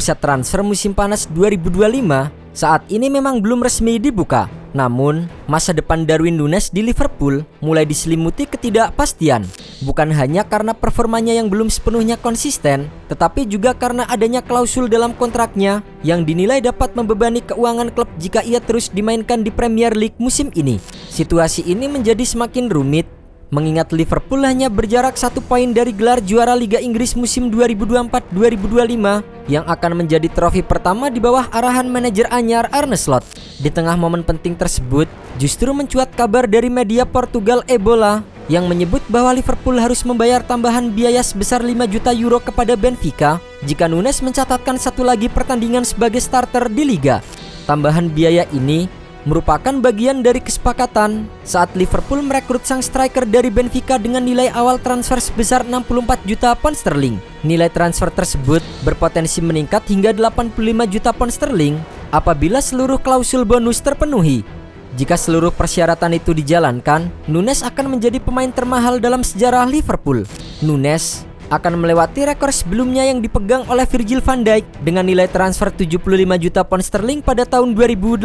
Bursa transfer musim panas 2025 saat ini memang belum resmi dibuka. Namun, masa depan Darwin Núñez di Liverpool mulai diselimuti ketidakpastian. Bukan hanya karena performanya yang belum sepenuhnya konsisten, tetapi juga karena adanya klausul dalam kontraknya yang dinilai dapat membebani keuangan klub jika ia terus dimainkan di Premier League musim ini. Situasi ini menjadi semakin rumit, mengingat Liverpool hanya berjarak 1 poin dari gelar juara Liga Inggris musim 2024-2025 yang akan menjadi trofi pertama di bawah arahan manajer anyar Arne Slot. Di tengah momen penting tersebut, justru mencuat kabar dari media Portugal Ebola yang menyebut bahwa Liverpool harus membayar tambahan biaya sebesar 5 juta euro kepada Benfica jika Núñez mencatatkan satu lagi pertandingan sebagai starter di Liga. Tambahan biaya ini merupakan bagian dari kesepakatan saat Liverpool merekrut sang striker dari Benfica dengan nilai awal transfer sebesar 64 juta pound sterling. Nilai transfer tersebut berpotensi meningkat hingga 85 juta pound sterling apabila seluruh klausul bonus terpenuhi. Jika seluruh persyaratan itu dijalankan, Núñez akan menjadi pemain termahal dalam sejarah Liverpool. Núñez akan melewati rekor sebelumnya yang dipegang oleh Virgil van Dijk dengan nilai transfer 75 juta pound sterling pada tahun 2018.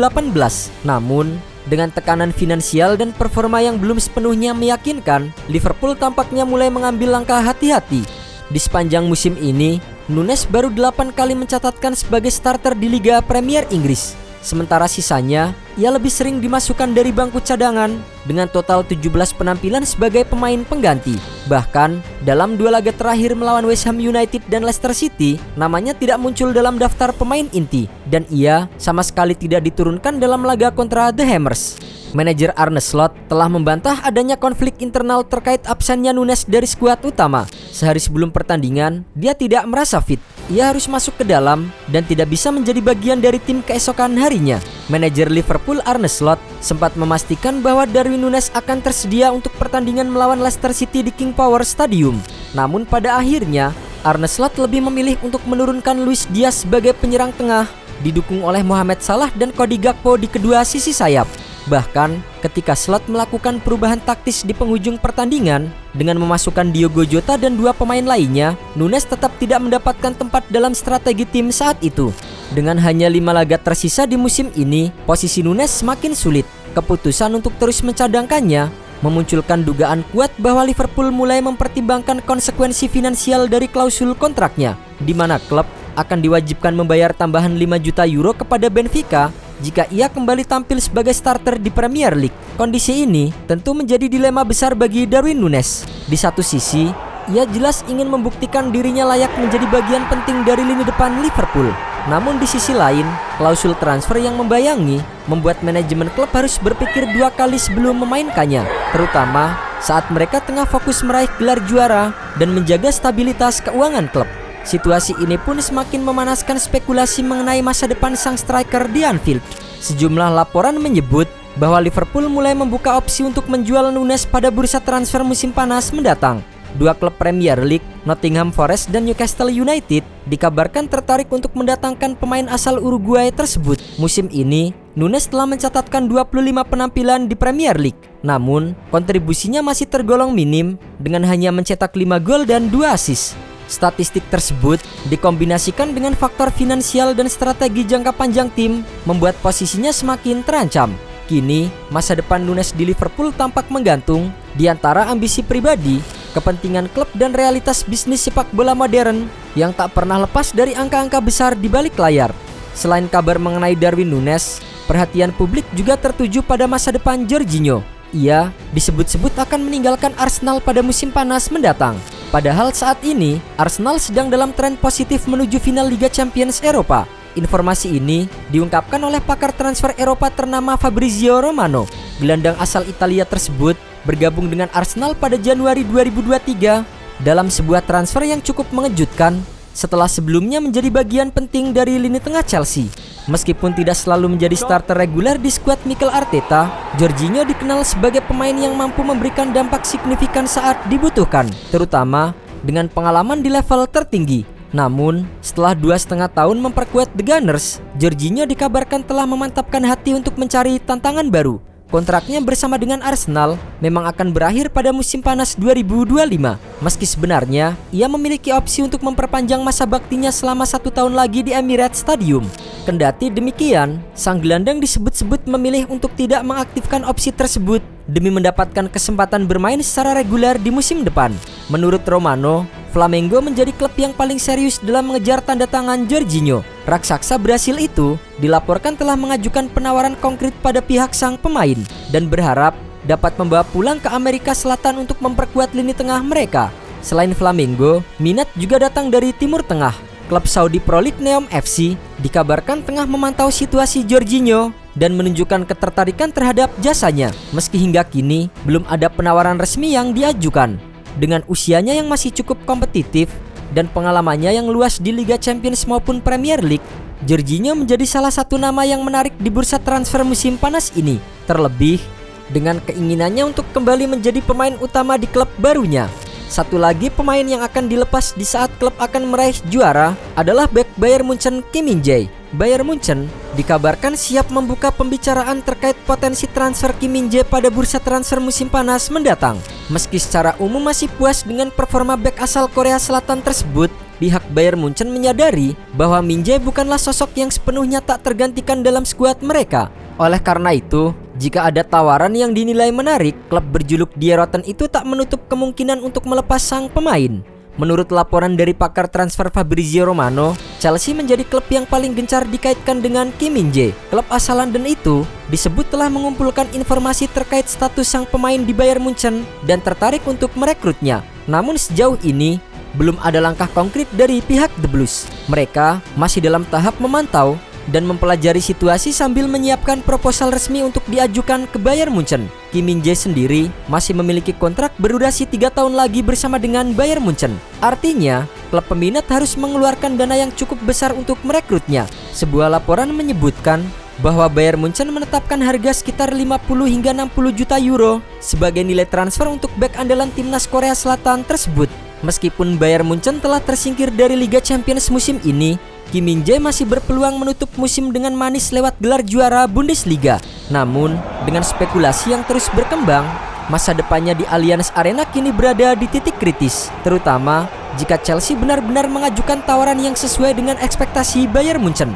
Namun, dengan tekanan finansial dan performa yang belum sepenuhnya meyakinkan, Liverpool tampaknya mulai mengambil langkah hati-hati. Di sepanjang musim ini, Núñez baru 8 kali mencatatkan sebagai starter di Liga Premier Inggris. Sementara sisanya, ia lebih sering dimasukkan dari bangku cadangan dengan total 17 penampilan sebagai pemain pengganti. Bahkan, dalam 2 laga terakhir melawan West Ham United dan Leicester City, namanya tidak muncul dalam daftar pemain inti dan ia sama sekali tidak diturunkan dalam laga kontra The Hammers. Manajer Arne Slot telah membantah adanya konflik internal terkait absennya Núñez dari skuad utama. Sehari sebelum pertandingan, dia tidak merasa fit. Ia harus masuk ke dalam dan tidak bisa menjadi bagian dari tim keesokan harinya. Manajer Liverpool Arne Slot sempat memastikan bahwa Darwin Núñez akan tersedia untuk pertandingan melawan Leicester City di King Power Stadium. Namun pada akhirnya, Arne Slot lebih memilih untuk menurunkan Luis Diaz sebagai penyerang tengah, didukung oleh Mohamed Salah dan Cody Gakpo di kedua sisi sayap. Bahkan, ketika Slot melakukan perubahan taktis di penghujung pertandingan dengan memasukkan Diogo Jota dan 2 pemain lainnya, Núñez tetap tidak mendapatkan tempat dalam strategi tim saat itu. Dengan hanya 5 laga tersisa di musim ini, posisi Núñez semakin sulit. Keputusan untuk terus mencadangkannya memunculkan dugaan kuat bahwa Liverpool mulai mempertimbangkan konsekuensi finansial dari klausul kontraknya, di mana klub akan diwajibkan membayar tambahan 5 juta euro kepada Benfica jika ia kembali tampil sebagai starter di Premier League. Kondisi ini tentu menjadi dilema besar bagi Darwin Núñez. Di satu sisi, ia jelas ingin membuktikan dirinya layak menjadi bagian penting dari lini depan Liverpool. Namun di sisi lain, klausul transfer yang membayangi membuat manajemen klub harus berpikir 2 kali sebelum memainkannya, terutama saat mereka tengah fokus meraih gelar juara dan menjaga stabilitas keuangan klub. Situasi ini pun semakin memanaskan spekulasi mengenai masa depan sang striker di Anfield. Sejumlah laporan menyebut bahwa Liverpool mulai membuka opsi untuk menjual Núñez pada bursa transfer musim panas mendatang. 2 klub Premier League, Nottingham Forest dan Newcastle United, dikabarkan tertarik untuk mendatangkan pemain asal Uruguay tersebut. Musim ini, Núñez telah mencatatkan 25 penampilan di Premier League. Namun, kontribusinya masih tergolong minim dengan hanya mencetak 5 gol dan 2 assist. Statistik tersebut dikombinasikan dengan faktor finansial dan strategi jangka panjang tim membuat posisinya semakin terancam. Kini, masa depan Núñez di Liverpool tampak menggantung di antara ambisi pribadi, kepentingan klub dan realitas bisnis sepak bola modern yang tak pernah lepas dari angka-angka besar di balik layar. Selain kabar mengenai Darwin Núñez, perhatian publik juga tertuju pada masa depan Jorginho. Ia disebut-sebut akan meninggalkan Arsenal pada musim panas mendatang. Padahal saat ini, Arsenal sedang dalam tren positif menuju final Liga Champions Eropa. Informasi ini diungkapkan oleh pakar transfer Eropa ternama Fabrizio Romano. Gelandang asal Italia tersebut bergabung dengan Arsenal pada Januari 2023 dalam sebuah transfer yang cukup mengejutkan setelah sebelumnya menjadi bagian penting dari lini tengah Chelsea. Meskipun tidak selalu menjadi starter reguler di skuad Mikel Arteta, Jorginho dikenal sebagai pemain yang mampu memberikan dampak signifikan saat dibutuhkan, terutama dengan pengalaman di level tertinggi. Namun, setelah 2,5 tahun memperkuat The Gunners, Jorginho dikabarkan telah memantapkan hati untuk mencari tantangan baru. kontraknya bersama dengan Arsenal memang akan berakhir pada musim panas 2025. Meski sebenarnya ia memiliki opsi untuk memperpanjang masa baktinya selama 1 tahun lagi di Emirates Stadium. Kendati demikian, sang gelandang disebut-sebut memilih untuk tidak mengaktifkan opsi tersebut demi mendapatkan kesempatan bermain secara reguler di musim depan. Menurut Romano, Flamengo menjadi klub yang paling serius dalam mengejar tanda tangan Jorginho. Raksasa Brasil itu dilaporkan telah mengajukan penawaran konkret pada pihak sang pemain dan berharap dapat membawa pulang ke Amerika Selatan untuk memperkuat lini tengah mereka. Selain Flamengo, minat juga datang dari Timur Tengah. Klub Saudi Pro League Neom FC dikabarkan tengah memantau situasi Jorginho dan menunjukkan ketertarikan terhadap jasanya. Meski hingga kini belum ada penawaran resmi yang diajukan. Dengan usianya yang masih cukup kompetitif dan pengalamannya yang luas di Liga Champions maupun Premier League, Jorginho menjadi salah satu nama yang menarik di bursa transfer musim panas ini. Terlebih dengan keinginannya untuk kembali menjadi pemain utama di klub barunya. Satu lagi pemain yang akan dilepas di saat klub akan meraih juara adalah bek Bayern Munchen Kim Min-jae. Bayern Munchen dikabarkan siap membuka pembicaraan terkait potensi transfer Kim Min-jae pada bursa transfer musim panas mendatang. Meski secara umum masih puas dengan performa bek asal Korea Selatan tersebut, pihak Bayern Munchen menyadari bahwa Min-jae bukanlah sosok yang sepenuhnya tak tergantikan dalam skuad mereka. Oleh karena itu, jika ada tawaran yang dinilai menarik, klub berjuluk Die Roten itu tak menutup kemungkinan untuk melepas sang pemain. Menurut laporan dari pakar transfer Fabrizio Romano, Chelsea menjadi klub yang paling gencar dikaitkan dengan Kim Min-jae. Klub asal London itu disebut telah mengumpulkan informasi terkait status sang pemain di Bayern Munchen dan tertarik untuk merekrutnya. Namun sejauh ini, belum ada langkah konkret dari pihak The Blues. Mereka masih dalam tahap memantau dan mempelajari situasi sambil menyiapkan proposal resmi untuk diajukan ke Bayern Munchen. Kim Min-jae sendiri masih memiliki kontrak berdurasi 3 tahun lagi bersama dengan Bayern Munchen. Artinya, klub peminat harus mengeluarkan dana yang cukup besar untuk merekrutnya. Sebuah laporan menyebutkan bahwa Bayern Munchen menetapkan harga sekitar 50 hingga 60 juta euro sebagai nilai transfer untuk bek andalan timnas Korea Selatan tersebut. Meskipun Bayern Munchen telah tersingkir dari Liga Champions musim ini, Kim Min-jae masih berpeluang menutup musim dengan manis lewat gelar juara Bundesliga. Namun, dengan spekulasi yang terus berkembang, masa depannya di Allianz Arena kini berada di titik kritis, terutama jika Chelsea benar-benar mengajukan tawaran yang sesuai dengan ekspektasi Bayern Munchen.